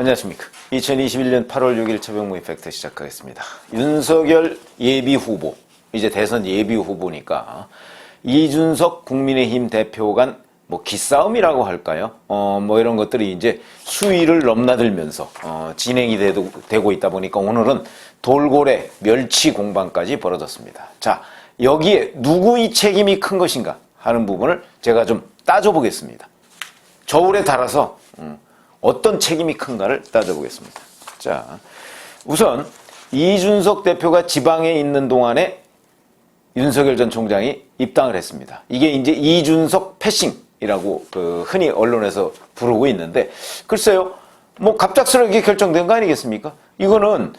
안녕하십니까. 2021년 8월 6일 최병무 이펙트 시작하겠습니다. 윤석열 예비 후보, 이제 대선 예비 후보니까 이준석 국민의힘 대표 간 기싸움이라고 할까요? 이런 것들이 이제 수위를 넘나들면서 진행이 되고 있다 보니까 오늘은 돌고래 멸치 공방까지 벌어졌습니다. 자, 여기에 누구의 책임이 큰 것인가 하는 부분을 제가 좀 따져보겠습니다. 저울에 달아서 어떤 책임이 큰가를 따져보겠습니다. 자, 우선 이준석 대표가 지방에 있는 동안에 윤석열 전 총장이 입당을 했습니다. 이게 이제 이준석 패싱이라고 흔히 언론에서 부르고 있는데, 글쎄요, 갑작스럽게 결정된 거 아니겠습니까? 이거는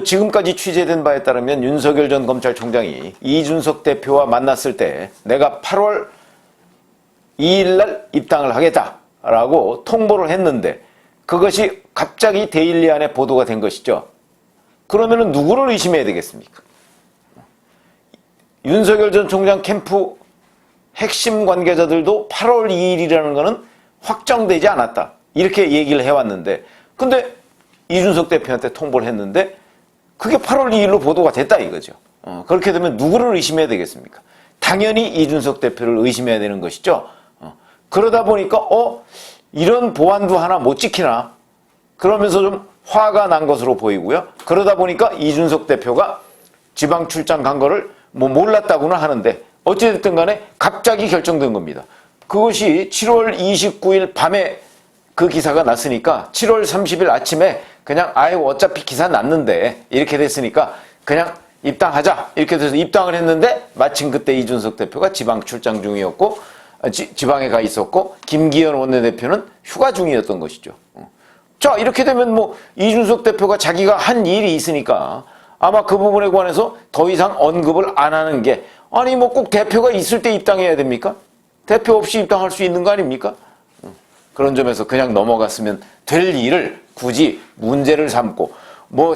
지금까지 취재된 바에 따르면 윤석열 전 검찰총장이 이준석 대표와 만났을 때 내가 8월 2일 날 입당을 하겠다라고 통보를 했는데 그것이 갑자기 데일리 안에 보도가 된 것이죠. 그러면은 누구를 의심해야 되겠습니까? 윤석열 전 총장 캠프 핵심 관계자들도 8월 2일이라는 것은 확정되지 않았다, 이렇게 얘기를 해왔는데, 근데 이준석 대표한테 통보를 했는데 그게 8월 2일로 보도가 됐다 이거죠. 그렇게 되면 누구를 의심해야 되겠습니까? 당연히 이준석 대표를 의심해야 되는 것이죠. 그러다 보니까 이런 보안도 하나 못 지키나 그러면서 좀 화가 난 것으로 보이고요. 그러다 보니까 이준석 대표가 지방 출장 간 거를 몰랐다고는 하는데 어찌됐든 간에 갑자기 결정된 겁니다. 그것이 7월 29일 밤에 그 기사가 났으니까 7월 30일 아침에 그냥 어차피 기사 났는데 이렇게 됐으니까 그냥 입당하자 이렇게 돼서 입당을 했는데, 마침 그때 이준석 대표가 지방 출장 중이었고 지방에 가 있었고 김기현 원내대표는 휴가 중이었던 것이죠. 자, 이렇게 되면 이준석 대표가 자기가 한 일이 있으니까 아마 그 부분에 관해서 더 이상 언급을 안 하는 게, 아니 꼭 대표가 있을 때 입당해야 됩니까? 대표 없이 입당할 수 있는 거 아닙니까? 그런 점에서 그냥 넘어갔으면 될 일을 굳이 문제를 삼고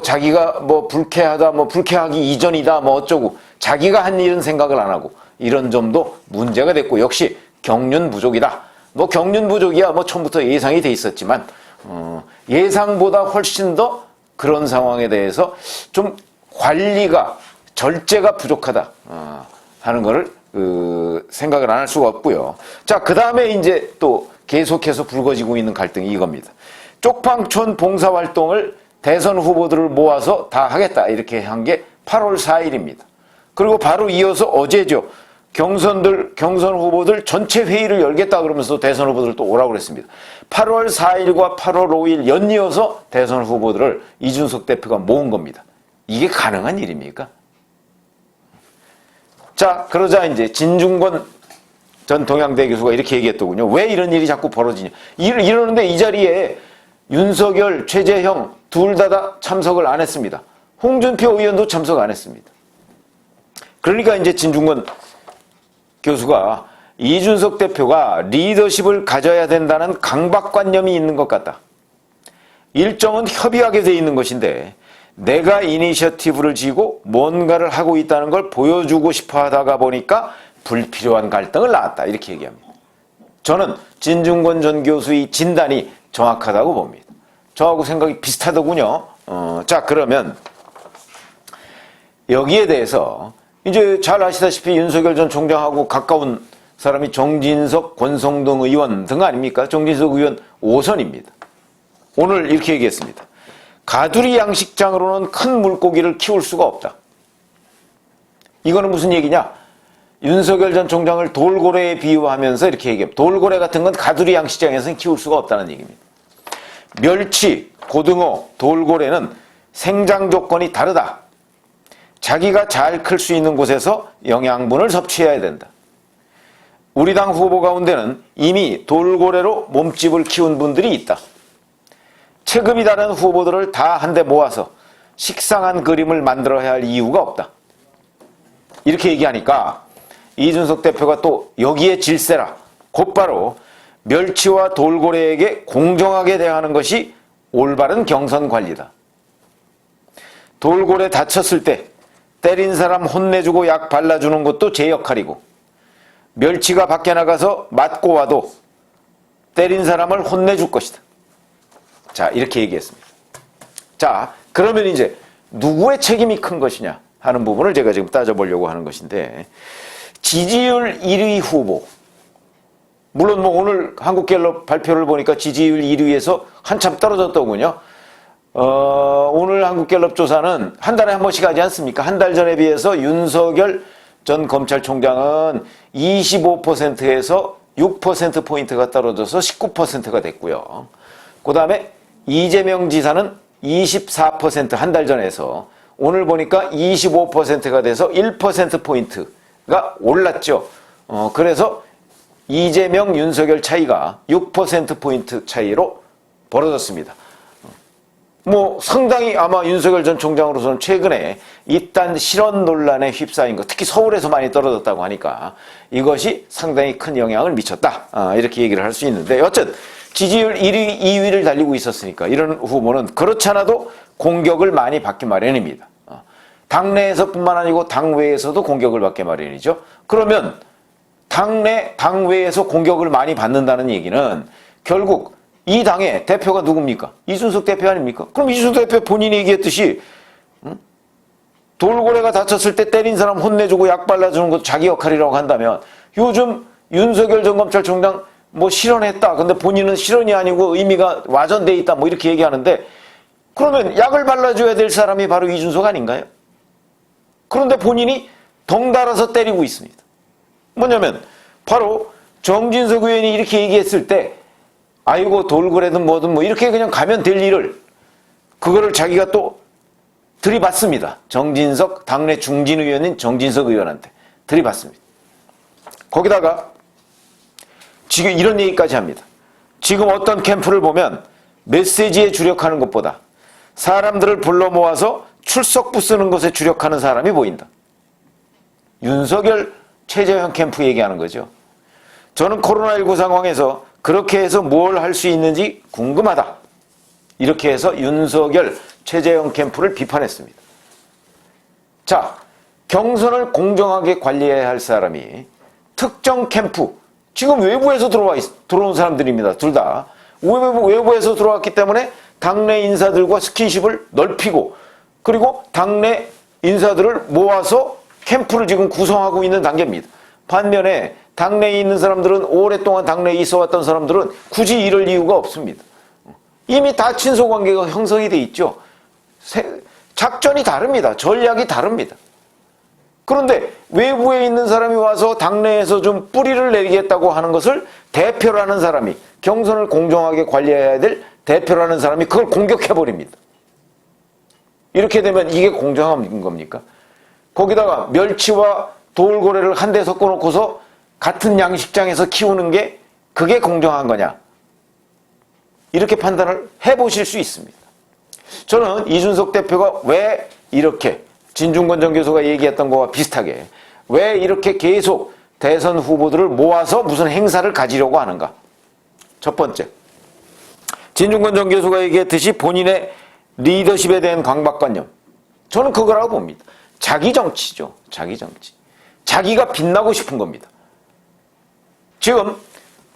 자기가 불쾌하다, 불쾌하기 이전이다, 어쩌고 자기가 한 일은 생각을 안 하고, 이런 점도 문제가 됐고, 역시 경륜 부족이다. 경륜 부족이야 처음부터 예상이 돼 있었지만 예상보다 훨씬 더 그런 상황에 대해서 좀 관리가, 절제가 부족하다 하는 거를 생각을 안 할 수가 없고요. 자, 그 다음에 이제 또 계속해서 불거지고 있는 갈등이 이겁니다. 쪽방촌 봉사활동을 대선 후보들을 모아서 다 하겠다 이렇게 한 게 8월 4일입니다. 그리고 바로 이어서 어제죠. 경선 후보들 전체 회의를 열겠다 그러면서 대선 후보들 또 오라고 그랬습니다. 8월 4일과 8월 5일 연이어서 대선 후보들을 이준석 대표가 모은 겁니다. 이게 가능한 일입니까? 자, 그러자 이제 진중권 전 동양대 교수가 이렇게 얘기했더군요. 왜 이런 일이 자꾸 벌어지냐. 이러는데 이 자리에 윤석열, 최재형 둘 다 참석을 안 했습니다. 홍준표 의원도 참석 안 했습니다. 그러니까 이제 진중권 교수가 이준석 대표가 리더십을 가져야 된다는 강박관념이 있는 것 같다. 일정은 협의하게 돼 있는 것인데 내가 이니셔티브를 쥐고 뭔가를 하고 있다는 걸 보여주고 싶어 하다가 보니까 불필요한 갈등을 낳았다, 이렇게 얘기합니다. 저는 진중권 전 교수의 진단이 정확하다고 봅니다. 저하고 생각이 비슷하더군요. 자, 그러면 여기에 대해서 이제 잘 아시다시피 윤석열 전 총장하고 가까운 사람이 정진석, 권성동 의원 등 아닙니까? 정진석 의원 5선입니다. 오늘 이렇게 얘기했습니다. 가두리 양식장으로는 큰 물고기를 키울 수가 없다. 이거는 무슨 얘기냐? 윤석열 전 총장을 돌고래에 비유하면서 이렇게 얘기합니다. 돌고래 같은 건 가두리 양식장에서는 키울 수가 없다는 얘기입니다. 멸치, 고등어, 돌고래는 생장 조건이 다르다. 자기가 잘 클 수 있는 곳에서 영양분을 섭취해야 된다. 우리 당 후보 가운데는 이미 돌고래로 몸집을 키운 분들이 있다. 체급이 다른 후보들을 다 한데 모아서 식상한 그림을 만들어야 할 이유가 없다. 이렇게 얘기하니까 이준석 대표가 또 여기에 질세라, 곧바로 멸치와 돌고래에게 공정하게 대하는 것이 올바른 경선 관리다. 돌고래 다쳤을 때 때린 사람 혼내주고 약 발라주는 것도 제 역할이고, 멸치가 밖에 나가서 맞고 와도 때린 사람을 혼내줄 것이다. 자, 이렇게 얘기했습니다. 자, 그러면 이제 누구의 책임이 큰 것이냐 하는 부분을 제가 지금 따져보려고 하는 것인데, 지지율 1위 후보, 물론 뭐 오늘 한국갤럽 발표를 보니까 지지율 1위에서 한참 떨어졌더군요. 오늘 한국갤럽 조사는 한 달에 한 번씩 하지 않습니까? 한 달 전에 비해서 윤석열 전 검찰총장은 25%에서 6%포인트가 떨어져서 19%가 됐고요. 그 다음에 이재명 지사는 24% 한 달 전에서 오늘 보니까 25%가 돼서 1%포인트가 올랐죠. 그래서 이재명, 윤석열 차이가 6%포인트 차이로 벌어졌습니다. 뭐 상당히 아마 윤석열 전 총장으로서는 최근에 이딴 실언 논란에 휩싸인 것, 특히 서울에서 많이 떨어졌다고 하니까 이것이 상당히 큰 영향을 미쳤다, 이렇게 얘기를 할 수 있는데, 여튼 지지율 1위, 2위를 달리고 있었으니까 이런 후보는 그렇지 않아도 공격을 많이 받기 마련입니다. 당내에서뿐만 아니고 당외에서도 공격을 받기 마련이죠. 그러면 당내, 당외에서 공격을 많이 받는다는 얘기는 결국 이 당의 대표가 누굽니까? 이준석 대표 아닙니까? 그럼 이준석 대표 본인이 얘기했듯이 돌고래가 다쳤을 때 때린 사람 혼내주고 약 발라주는 것도 자기 역할이라고 한다면, 요즘 윤석열 전 검찰총장 뭐 실언했다, 근데 본인은 실언이 아니고 의미가 와전돼 있다, 뭐 이렇게 얘기하는데, 그러면 약을 발라줘야 될 사람이 바로 이준석 아닌가요? 그런데 본인이 덩달아서 때리고 있습니다. 뭐냐면 바로 정진석 의원이 이렇게 얘기했을 때, 아이고 돌고래든 뭐든 뭐 이렇게 그냥 가면 될 일을, 그거를 자기가 또 들이받습니다. 정진석, 당내 중진 의원인 정진석 의원한테 들이받습니다. 거기다가 지금 이런 얘기까지 합니다. 지금 어떤 캠프를 보면 메시지에 주력하는 것보다 사람들을 불러 모아서 출석부 쓰는 것에 주력하는 사람이 보인다. 윤석열, 최재형 캠프 얘기하는 거죠. 저는 코로나19 상황에서 그렇게 해서 뭘 할 수 있는지 궁금하다, 이렇게 해서 윤석열, 최재형 캠프를 비판했습니다. 자, 경선을 공정하게 관리해야 할 사람이 특정 캠프, 지금 외부에서 들어온 사람들입니다. 둘 다 외부에서 들어왔기 때문에 당내 인사들과 스킨십을 넓히고, 그리고 당내 인사들을 모아서 캠프를 지금 구성하고 있는 단계입니다. 반면에 당내에 있는 사람들은, 오랫동안 당내에 있어왔던 사람들은 굳이 이럴 이유가 없습니다. 이미 다 친소관계가 형성이 돼 있죠. 작전이 다릅니다. 전략이 다릅니다. 그런데 외부에 있는 사람이 와서 당내에서 좀 뿌리를 내리겠다고 하는 것을 대표라는 사람이, 경선을 공정하게 관리해야 될 대표라는 사람이 그걸 공격해버립니다. 이렇게 되면 이게 공정한 겁니까? 거기다가 멸치와 돌고래를 한 대 섞어놓고서 같은 양식장에서 키우는 게 그게 공정한 거냐, 이렇게 판단을 해보실 수 있습니다. 저는 이준석 대표가 왜 이렇게 진중권 전 교수가 얘기했던 거와 비슷하게 왜 이렇게 계속 대선 후보들을 모아서 무슨 행사를 가지려고 하는가. 첫 번째, 진중권 전 교수가 얘기했듯이 본인의 리더십에 대한 강박관념, 저는 그거라고 봅니다. 자기 정치죠. 자기 정치. 자기가 빛나고 싶은 겁니다. 지금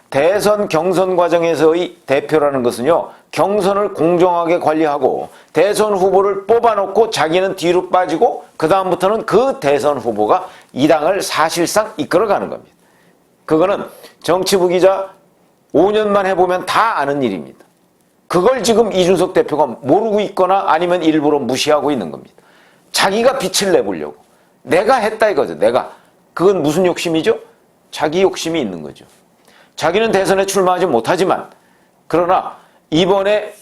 대선 경선 과정에서의 대표라는 것은요, 경선을 공정하게 관리하고 대선 후보를 뽑아놓고 자기는 뒤로 빠지고 그 다음부터는 그 대선 후보가 이 당을 사실상 이끌어가는 겁니다. 그거는 정치부 기자 5년만 해보면 다 아는 일입니다. 그걸 지금 이준석 대표가 모르고 있거나 아니면 일부러 무시하고 있는 겁니다. 자기가 빛을 내보려고. 내가 했다 이거죠. 내가. 그건 무슨 욕심이죠? 자기 욕심이 있는 거죠. 자기는 대선에 출마하지 못하지만, 그러나 이번에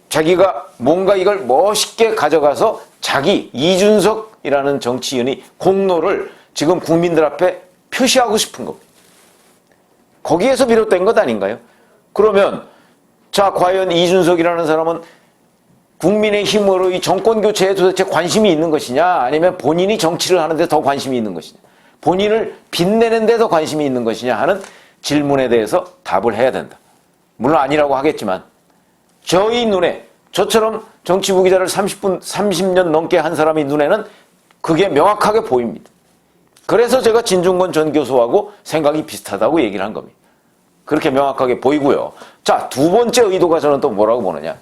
자기가 뭔가 이걸 멋있게 가져가서 자기 이준석이라는 정치인이 공로를 지금 국민들 앞에 표시하고 싶은 겁니다. 거기에서 비롯된 것 아닌가요? 그러면 자, 과연 이준석이라는 사람은 국민의힘으로의 정권교체에 도대체 관심이 있는 것이냐, 아니면 본인이 정치를 하는데 더 관심이 있는 것이냐, 본인을 빛내는 데 더 관심이 있는 것이냐 하는 질문에 대해서 답을 해야 된다. 물론 아니라고 하겠지만 저희 눈에, 저처럼 정치부 기자를 30년 넘게 한 사람의 눈에는 그게 명확하게 보입니다. 그래서 제가 진중권 전 교수하고 생각이 비슷하다고 얘기를 한 겁니다. 그렇게 명확하게 보이고요. 자, 두 번째 의도가 저는 또 뭐라고 보느냐.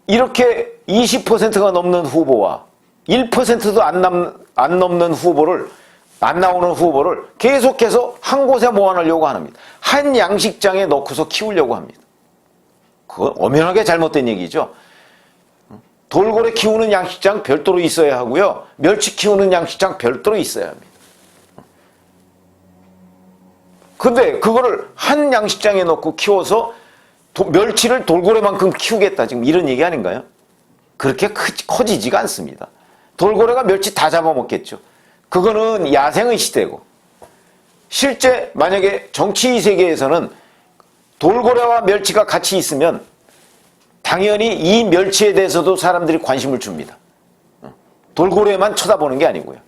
이렇게 20%가 넘는 후보와 1%도 안 넘는 후보를, 안 나오는 후보를 계속해서 한 곳에 모아놓으려고 합니다. 한 양식장에 넣고서 키우려고 합니다. 그건 엄연하게 잘못된 얘기죠. 돌고래 키우는 양식장 별도로 있어야 하고요. 멸치 키우는 양식장 별도로 있어야 합니다. 근데 그거를 한 양식장에 넣고 키워서 멸치를 돌고래만큼 키우겠다, 지금 이런 얘기 아닌가요? 그렇게 커지지가 않습니다. 돌고래가 멸치 다 잡아먹겠죠. 그거는 야생의 시대고, 실제 만약에 정치 세계에서는 돌고래와 멸치가 같이 있으면 당연히 이 멸치에 대해서도 사람들이 관심을 줍니다. 돌고래만 쳐다보는 게 아니고요.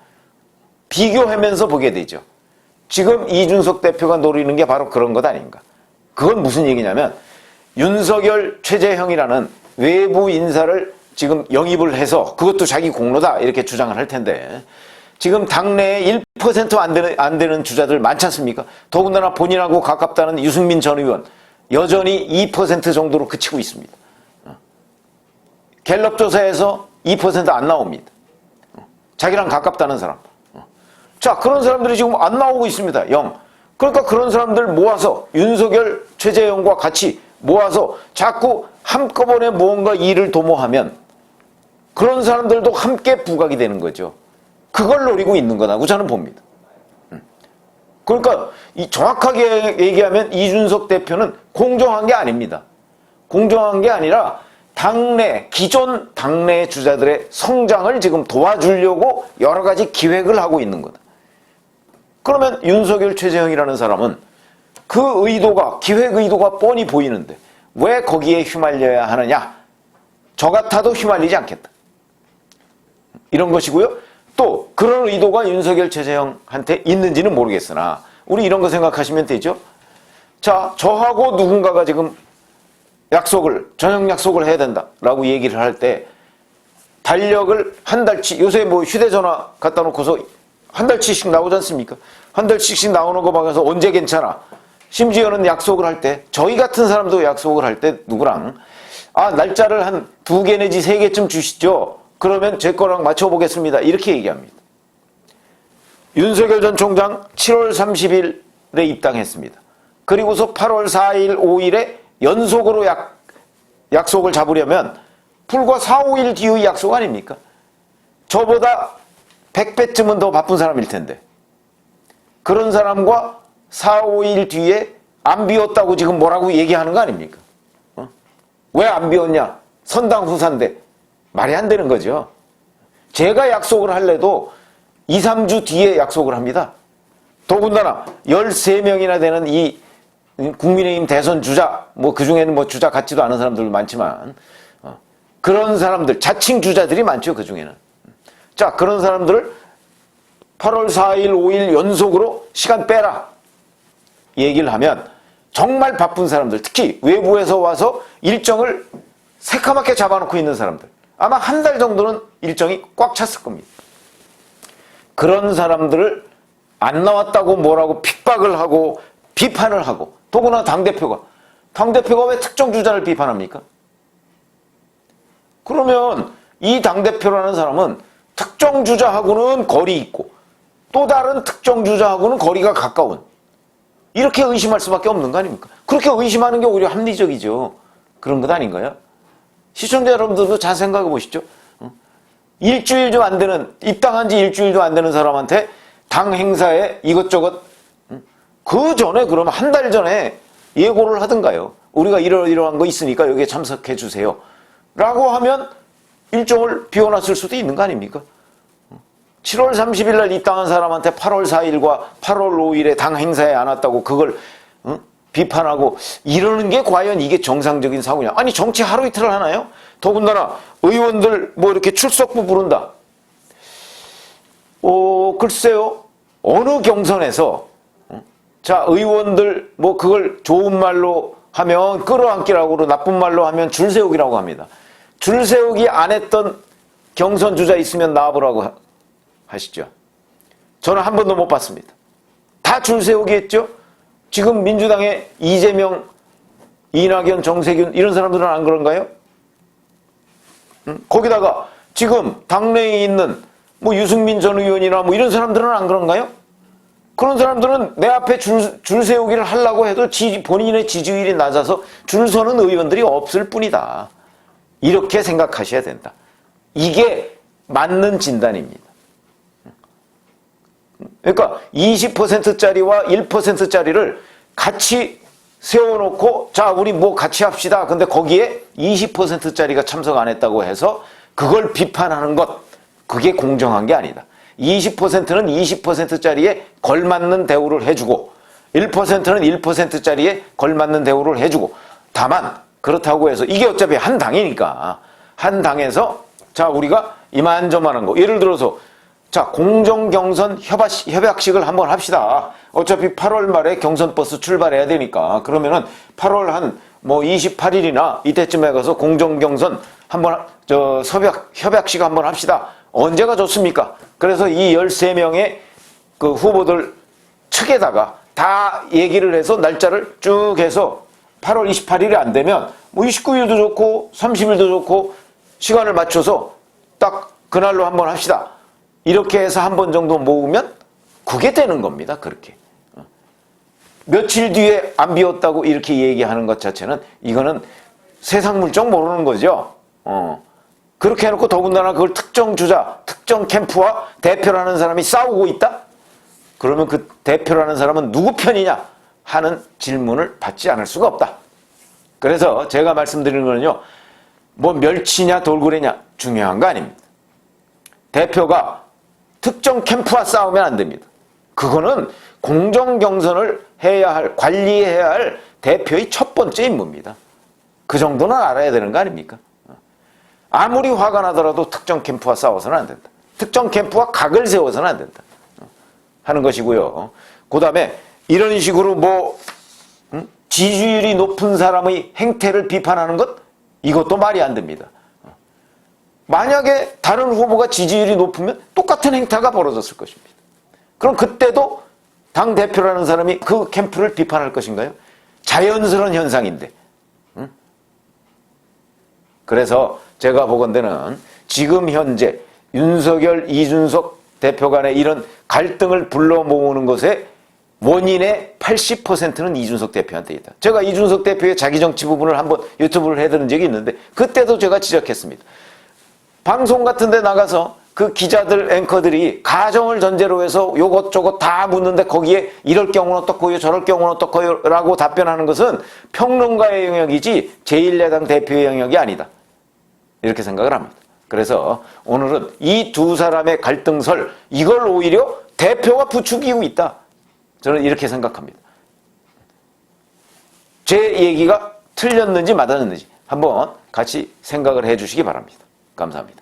비교하면서 보게 되죠. 지금 이준석 대표가 노리는 게 바로 그런 것 아닌가. 그건 무슨 얘기냐면, 윤석열, 최재형이라는 외부 인사를 지금 영입을 해서 그것도 자기 공로다 이렇게 주장을 할 텐데, 지금 당내에 1% 안 되는 주자들 많지 않습니까? 더군다나 본인하고 가깝다는 유승민 전 의원 여전히 2% 정도로 그치고 있습니다. 갤럽 조사에서 2% 안 나옵니다. 자기랑 가깝다는 사람. 자, 그런 사람들이 지금 안 나오고 있습니다. 0. 그러니까 그런 사람들 모아서 윤석열, 최재형과 같이 모아서 자꾸 한꺼번에 무언가 일을 도모하면 그런 사람들도 함께 부각이 되는 거죠. 그걸 노리고 있는 거라고 저는 봅니다. 그러니까 정확하게 얘기하면 이준석 대표는 공정한 게 아닙니다. 공정한 게 아니라 기존 당내 주자들의 성장을 지금 도와주려고 여러 가지 기획을 하고 있는 거다. 그러면 윤석열, 최재형이라는 사람은 그 의도가, 기획 의도가 뻔히 보이는데 왜 거기에 휘말려야 하느냐? 저 같아도 휘말리지 않겠다. 이런 것이고요. 또 그런 의도가 윤석열, 최재형한테 있는지는 모르겠으나 우리 이런 거 생각하시면 되죠. 자, 저하고 누군가가 지금 저녁 약속을 해야 된다라고 얘기를 할 때 달력을 한 달치, 요새 뭐 휴대전화 갖다 놓고서 한 달치씩 나오지 않습니까? 한 달치씩 나오는 거 봐서 언제 괜찮아? 심지어는 약속을 할 때, 저희 같은 사람도 약속을 할 때 누구랑 날짜를 한 2개 내지 3개쯤 주시죠. 그러면 제 거랑 맞춰보겠습니다. 이렇게 얘기합니다. 윤석열 전 총장 7월 30일에 입당했습니다. 그리고서 8월 4일, 5일에 연속으로 약속을 잡으려면 불과 4, 5일 뒤의 약속 아닙니까? 저보다 100배쯤은 더 바쁜 사람일 텐데 그런 사람과 4, 5일 뒤에 안 비웠다고 지금 뭐라고 얘기하는 거 아닙니까? 왜 안 비웠냐? 선당 후사인데 말이 안 되는 거죠. 제가 약속을 할래도 2, 3주 뒤에 약속을 합니다. 더군다나 13명이나 되는 이 국민의힘 대선 주자, 뭐 그 중에는 뭐 주자 같지도 않은 사람들도 많지만 그런 사람들, 자칭 주자들이 많죠, 그 중에는. 자, 그런 사람들을 8월 4일, 5일 연속으로 시간 빼라 얘기를 하면 정말 바쁜 사람들, 특히 외부에서 와서 일정을 새카맣게 잡아놓고 있는 사람들, 아마 한 달 정도는 일정이 꽉 찼을 겁니다. 그런 사람들을 안 나왔다고 뭐라고 핍박을 하고 비판을 하고, 더구나 당대표가 왜 특정 주자를 비판합니까? 그러면 이 당대표라는 사람은 특정 주자하고는 거리 있고 또 다른 특정 주자하고는 거리가 가까운, 이렇게 의심할 수밖에 없는 거 아닙니까? 그렇게 의심하는 게 오히려 합리적이죠. 그런 것 아닌가요? 시청자 여러분들도 잘 생각해 보시죠. 일주일도 안 되는, 입당한 지 일주일도 안 되는 사람한테 당 행사에 이것저것, 그 전에 그러면 한 달 전에 예고를 하든가요. 우리가 이러이러한 거 있으니까 여기에 참석해 주세요 라고 하면 일정을 비워놨을 수도 있는 거 아닙니까? 7월 30일 날 입당한 사람한테 8월 4일과 8월 5일에 당 행사에 안 왔다고 그걸 비판하고 이러는 게 과연 이게 정상적인 사고냐? 아니, 정치 하루 이틀을 하나요? 더군다나 의원들 뭐 이렇게 출석부 부른다. 글쎄요. 어느 경선에서 자, 의원들 뭐 그걸 좋은 말로 하면 끌어안기라고, 나쁜 말로 하면 줄 세우기라고 합니다. 줄 세우기 안 했던 경선 주자 있으면 나와보라고 하시죠. 저는 한 번도 못 봤습니다. 다 줄 세우기 했죠. 지금 민주당의 이재명, 이낙연, 정세균 이런 사람들은 안 그런가요? 거기다가 지금 당내에 있는 뭐 유승민 전 의원이나 뭐 이런 사람들은 안 그런가요? 그런 사람들은 내 앞에 줄 세우기를 하려고 해도 본인의 지지율이 낮아서 줄 서는 의원들이 없을 뿐이다. 이렇게 생각하셔야 된다. 이게 맞는 진단입니다. 그러니까 20%짜리와 1%짜리를 같이 세워놓고 자 우리 뭐 같이 합시다. 근데 거기에 20%짜리가 참석 안 했다고 해서 그걸 비판하는 것, 그게 공정한 게 아니다. 20%는 20%짜리에 걸맞는 대우를 해주고 1%는 1%짜리에 걸맞는 대우를 해주고, 다만 그렇다고 해서 이게 어차피 한 당이니까 한 당에서 자 우리가 이만저만한 거, 예를 들어서 자 공정경선 협약식을 한번 합시다. 어차피 8월 말에 경선버스 출발해야 되니까 그러면은 8월 한 뭐 28일이나 이때쯤에 가서 공정경선 한번 협약식 한번 합시다. 언제가 좋습니까? 그래서 이 13명의 그 후보들 측에다가 다 얘기를 해서 날짜를 쭉 해서 8월 28일이 안 되면 뭐 29일도 좋고 30일도 좋고 시간을 맞춰서 딱 그날로 한번 합시다. 이렇게 해서 한 번 정도 모으면 그게 되는 겁니다. 그렇게. 며칠 뒤에 안 비웠다고 이렇게 얘기하는 것 자체는 이거는 세상 물정 모르는 거죠. 그렇게 해놓고 더군다나 그걸 특정 주자, 특정 캠프와 대표라는 사람이 싸우고 있다? 그러면 그 대표라는 사람은 누구 편이냐 하는 질문을 받지 않을 수가 없다. 그래서 제가 말씀드리는 거는요, 뭐 멸치냐 돌고래냐 중요한 거 아닙니다. 대표가 특정 캠프와 싸우면 안 됩니다. 그거는 공정경선을 해야 할, 관리해야 할 대표의 첫 번째 임무입니다. 그 정도는 알아야 되는 거 아닙니까? 아무리 화가 나더라도 특정 캠프와 싸워서는 안 된다. 특정 캠프와 각을 세워서는 안 된다. 하는 것이고요. 그 다음에 이런 식으로 뭐 지지율이 높은 사람의 행태를 비판하는 것, 이것도 말이 안 됩니다. 만약에 다른 후보가 지지율이 높으면 똑같은 행태가 벌어졌을 것입니다. 그럼 그때도 당대표라는 사람이 그 캠프를 비판할 것인가요? 자연스러운 현상인데. 그래서 제가 보건대는 지금 현재 윤석열, 이준석 대표 간의 이런 갈등을 불러 모으는 것의 원인의 80%는 이준석 대표한테 있다. 제가 이준석 대표의 자기정치 부분을 한번 유튜브를 해드린 적이 있는데 그때도 제가 지적했습니다. 방송 같은 데 나가서 그 기자들, 앵커들이 가정을 전제로 해서 요것저것 다 묻는데 거기에 이럴 경우는 어떻고요, 저럴 경우는 어떻고요 라고 답변하는 것은 평론가의 영역이지 제1야당 대표의 영역이 아니다. 이렇게 생각을 합니다. 그래서 오늘은 이 두 사람의 갈등설, 이걸 오히려 대표가 부추기고 있다. 저는 이렇게 생각합니다. 제 얘기가 틀렸는지 맞았는지 한번 같이 생각을 해 주시기 바랍니다. 감사합니다.